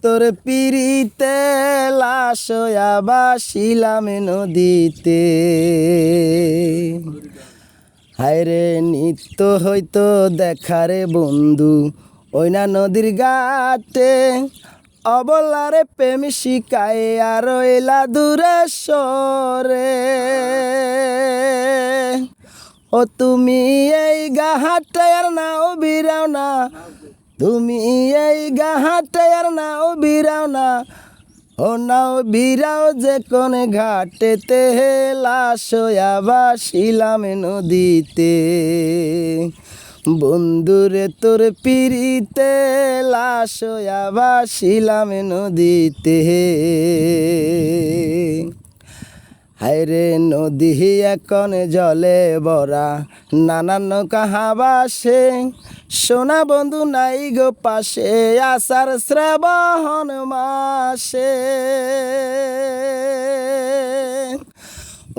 তোর পিরিতে লাশ হইয়া ভাসিলাম নদীতে। হায়রে নিত্য হইতো দেখারে বন্ধু ওই না নদীর ঘাটে, অবলারে প্রেম শিকায় আর রইলা দূরে সরে। ও তুমি এই ঘাটে আর নাও বিরাও না, তুমি এই ঘাটে আর নাও বিরাও না, ও নাও বিরাও যে কোন ঘাটেতে লাশ হইয়া ভাসিলাম নদীতে। বন্ধুরে তোর পিরিতে লাশ হইয়া ভাসিলাম নদীতে। হায়রে নদী এখন জলে ভরা, নানান নৌকা হাবাসে, সোনা বন্ধু নাই গো পাশে আষাঢ় শ্রাবণ মাসে।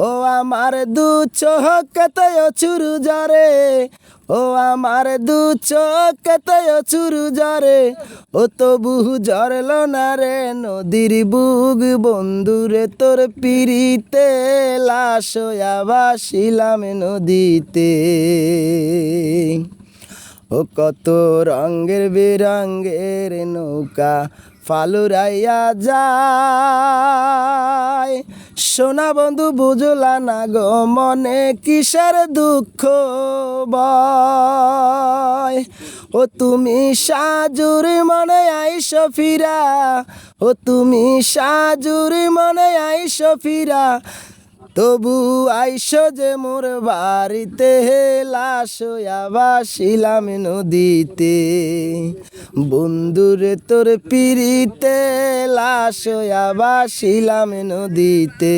ও আমার দু চোখতে চুরু জরে, ও আমার দু চোখতে চুরু জরে, ও তবু জরল না রে নদীর বুক। বন্ধুরে তোর পিরিতে লাশ হইয়া ভাসিলাম নদীতে। ও কত রঙের বেরঙের নৌকা ফালুরাইয়া যায়, সোনা বন্ধু বুঝলা না গো মনে কিসের দুঃখ বয়। ও তুমি সাজুর মনে আইসো ফিরা, ও তুমি সাজুর মনে আইসো ফিরা, তবু আইসো যে মোর বাড়িতে লাশ হইয়া ভাসিলাম নদীতে। বন্ধুরে তোর পিরিতে লাশ হইয়া ভাসিলাম নদীতে।